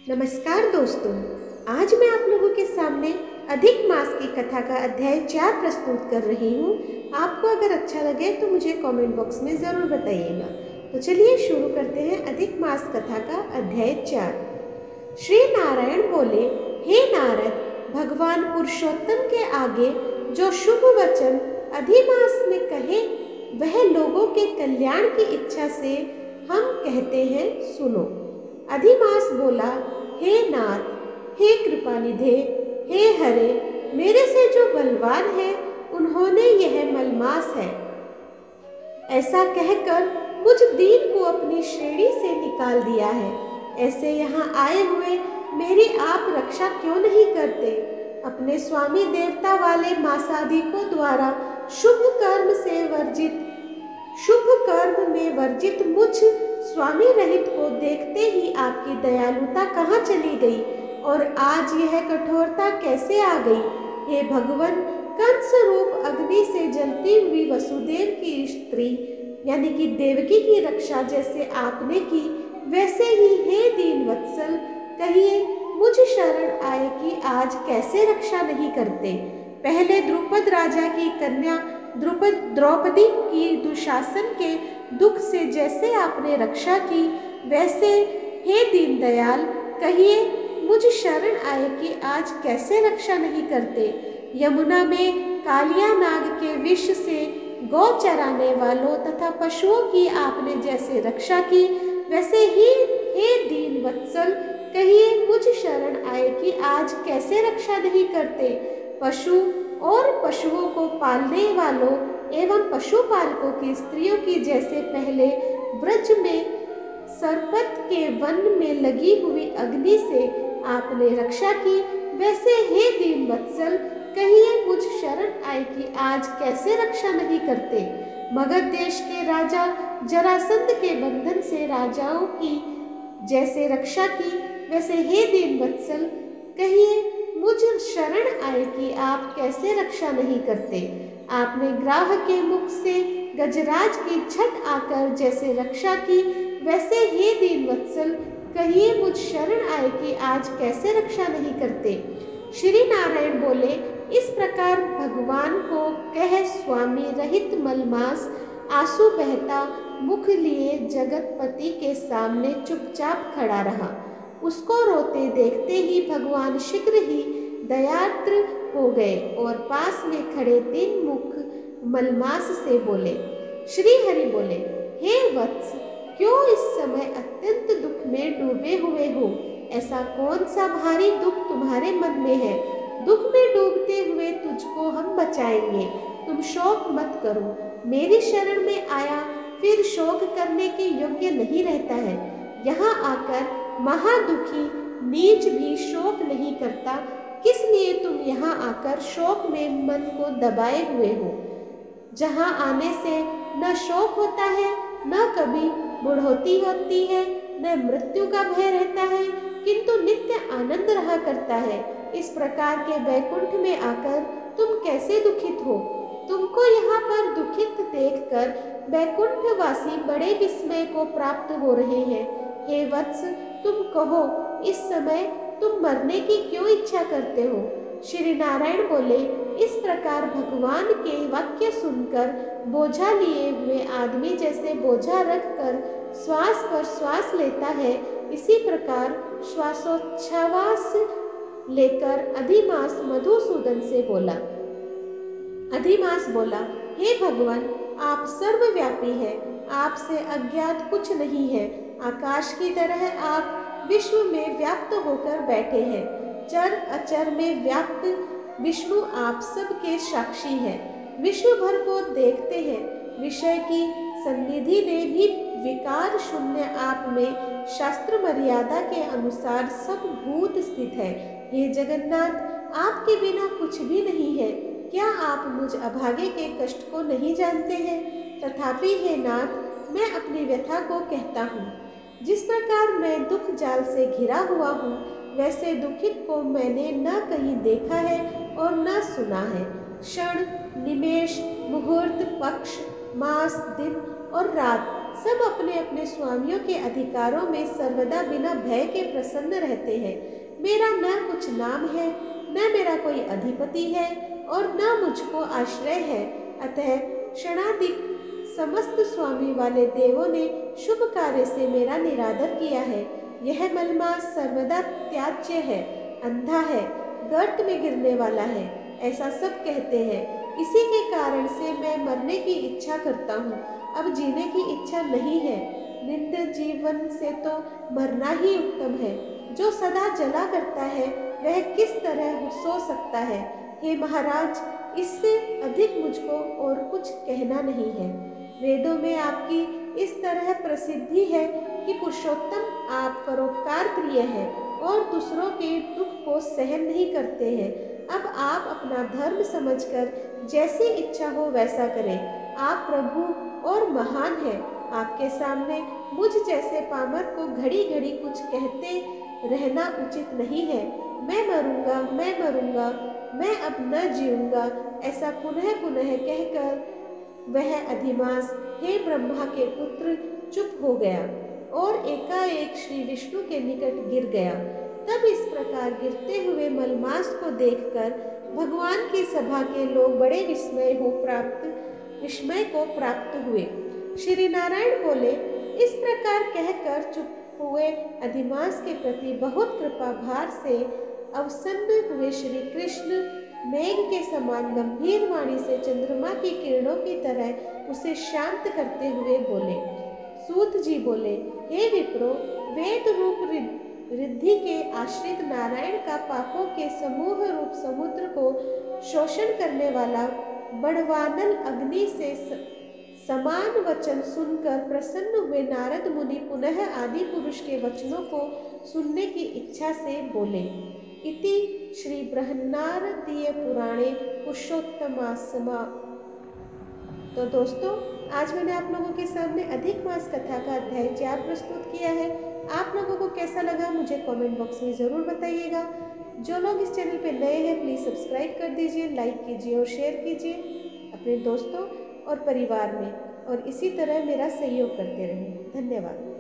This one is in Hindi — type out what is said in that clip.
नमस्कार दोस्तों, आज मैं आप लोगों के सामने अधिक मास की कथा का अध्याय 4 प्रस्तुत कर रही हूँ। आपको अगर अच्छा लगे तो मुझे कमेंट बॉक्स में ज़रूर बताइएगा। तो चलिए शुरू करते हैं अधिक मास कथा का अध्याय 4। श्री नारायण बोले, हे नारद, भगवान पुरुषोत्तम के आगे जो शुभ वचन अधिमास में कहे वह लोगों के कल्याण की इच्छा से हम कहते हैं, सुनो। अधिमास बोला, हे नाथ, हे कृपानिधे, हे हरे, मेरे से जो बलवान है उन्होंने यह मलमास है ऐसा कहकर मुझ दीन को अपनी श्रेणी से निकाल दिया है। ऐसे यहाँ आए हुए मेरी आप रक्षा क्यों नहीं करते? अपने स्वामी देवता वाले मासादिकों द्वारा शुभ कर्म में वर्जित मुझ स्वामी रहित को देखते ही आपकी दयालुता कहाँ चली गई और आज यह कठोरता कैसे आ गई? हे भगवान, कंस रूप अग्नि से जलती हुई वसुदेव की स्त्री यानी कि देवकी की रक्षा जैसे आपने की, वैसे ही हे दीन वत्सल, कहिए मुझ शरण आए कि आज कैसे रक्षा नहीं करते? पहले द्रुपद राजा की कन्या द्रौपदी की दुशासन के दुख से जैसे आपने रक्षा की, वैसे हे दीन दयाल, कहिए मुझ शरण आए कि आज कैसे रक्षा नहीं करते? यमुना में कालिया नाग के विष से गौ चराने वालों तथा पशुओं की आपने जैसे रक्षा की, वैसे ही हे दीन वत्सल, कहिए मुझ शरण आए कि आज कैसे रक्षा नहीं करते? पशु और पशुओं को पालने वालों एवं पशुपालकों की स्त्रियों की जैसे पहले ब्रज में सरपत के वन में लगी हुई अग्नि से आपने रक्षा की, वैसे हे दीन वत्सल, कहिए मुझ शरण आए कि आज कैसे रक्षा नहीं करते? मगध देश के राजा जरासंध के बंधन से राजाओं की जैसे रक्षा की, वैसे हे दीन वत्सल, कहिए मुझ शरण आए कि आप कैसे रक्षा नहीं करते? आपने ग्राह के मुख से गजराज की छट आकर जैसे रक्षा की, वैसे हे दीन वत्सल, कहिए मुझ शरण आए कि आज कैसे रक्षा नहीं करते? श्री नारायण बोले, इस प्रकार भगवान को कह स्वामी रहित मलमास आंसू बहता मुख लिए जगतपति के सामने चुपचाप खड़ा रहा। उसको रोते देखते ही भगवान शीघ्र ही दयार्द्र हो गए और पास में खड़े 3 मुख मलमास से बोले। श्री हरि बोले, हे वत्स, क्यों इस समय अत्यंत दुख में डूबे हुए हो? ऐसा कौन सा भारी दुख तुम्हारे मन में है? दुख में डूबते हुए तुझको हम बचाएंगे, तुम शोक मत करो। मेरी शरण में आया फिर शोक करने के योग्य नहीं रहता है। यहाँ आकर महादुखी नीच भी शोक नहीं करता, किस लिए तुम यहाँ आकर शोक में मन को दबाए हुए हो? जहाँ आने से न शोक होता है, न कभी बुढ़ोती होती है, न मृत्यु का भय रहता है, किंतु नित्य आनंद रहा करता है। इस प्रकार के वैकुंठ में आकर तुम कैसे दुखित हो? तुमको यहाँ पर दुखित देखकर वैकुंठवासी बड़े विस्मय को प्राप्त हो रहे हैं। हे वत्स, तुम कहो, इस समय तुम मरने की क्यों इच्छा करते हो? श्री नारायण बोले, इस प्रकार भगवान के वाक्य सुनकर बोझा लिए हुए आदमी जैसे बोझा रखकर श्वास पर श्वास लेता है, इसी प्रकार श्वासोच्छ्वास लेकर अधिमास मधुसूदन से बोला। अधिमास बोला, हे भगवान, आप सर्वव्यापी हैं, आपसे अज्ञात कुछ नहीं है। आकाश की तरह आप विश्व में व्याप्त होकर बैठे हैं। चर अचर में व्याप्त विष्णु आप सबके साक्षी हैं, विश्व भर को देखते हैं। विषय की सन्निधि ने भी विकार शून्य आप में शास्त्र मर्यादा के अनुसार सब भूत स्थित है। हे जगन्नाथ, आपके बिना कुछ भी नहीं है। क्या आप मुझ अभागे के कष्ट को नहीं जानते हैं? तथापि हे नाथ, मैं अपनी व्यथा को कहता हूँ। जिस प्रकार मैं दुख जाल से घिरा हुआ हूँ, वैसे दुखित को मैंने न कहीं देखा है और न सुना है। क्षण, निमेष, मुहूर्त, पक्ष, मास, दिन और रात सब अपने अपने स्वामियों के अधिकारों में सर्वदा बिना भय के प्रसन्न रहते हैं। मेरा न कुछ नाम है, न मेरा कोई अधिपति है और न मुझको आश्रय है। अतः क्षणाधिक समस्त स्वामी वाले देवों ने शुभ कार्य से मेरा निरादर किया है। यह मलमास सर्वदा त्याज्य है, अंधा है, गर्त में गिरने वाला है, ऐसा सब कहते हैं। इसी के कारण से मैं मरने की इच्छा करता हूँ, अब जीने की इच्छा नहीं है। निंद जीवन से तो मरना ही उत्तम है। जो सदा जला करता है वह किस तरह सो सकता है। हे महाराज, इससे अधिक मुझको और कुछ कहना नहीं है। वेदों में आपकी इस तरह प्रसिद्धि है कि पुरुषोत्तम आप परोपकार प्रिय हैं और दूसरों के दुख को सहन नहीं करते हैं। अब आप अपना धर्म समझकर जैसी इच्छा हो वैसा करें। आप प्रभु और महान हैं। आपके सामने मुझ जैसे पामर को घड़ी घड़ी कुछ कहते रहना उचित नहीं है। मैं मरूंगा, मैं मरूंगा, मैं अब न जीऊंगा, ऐसा पुनः पुनः कहकर वह अधिमास हे ब्रह्मा के पुत्र चुप हो गया और एकाएक श्री विष्णु के निकट गिर गया। तब इस प्रकार गिरते हुए मलमास को देखकर भगवान की सभा के लोग बड़े विस्मय को प्राप्त हुए। श्री नारायण बोले, इस प्रकार कहकर चुप हुए अधिमास के प्रति बहुत कृपा भार से अवसन्न हुए श्री कृष्ण मेघ के समान गंभीर वाणी से चंद्रमा की किरणों की तरह उसे शांत करते हुए बोले। सूत जी बोले, हे विप्रो, वेद रूप रिद्धि के आश्रित नारायण का पापों के समूह रूप समुद्र को शोषण करने वाला बड़वानल अग्नि से समान वचन सुनकर प्रसन्न हुए नारद मुनि पुनः आदि पुरुष के वचनों को सुनने की इच्छा से बोले। इति श्री बृहन्नारदीय पुराणे पुरुषोत्तमासमा। तो दोस्तों, आज मैंने आप लोगों के सामने अधिक मास कथा का अध्याय 4 प्रस्तुत किया है। आप लोगों को कैसा लगा मुझे कमेंट बॉक्स में ज़रूर बताइएगा। जो लोग इस चैनल पे नए हैं प्लीज़ सब्सक्राइब कर दीजिए, लाइक कीजिए और शेयर कीजिए अपने दोस्तों और परिवार में, और इसी तरह मेरा सहयोग करते रहें। धन्यवाद।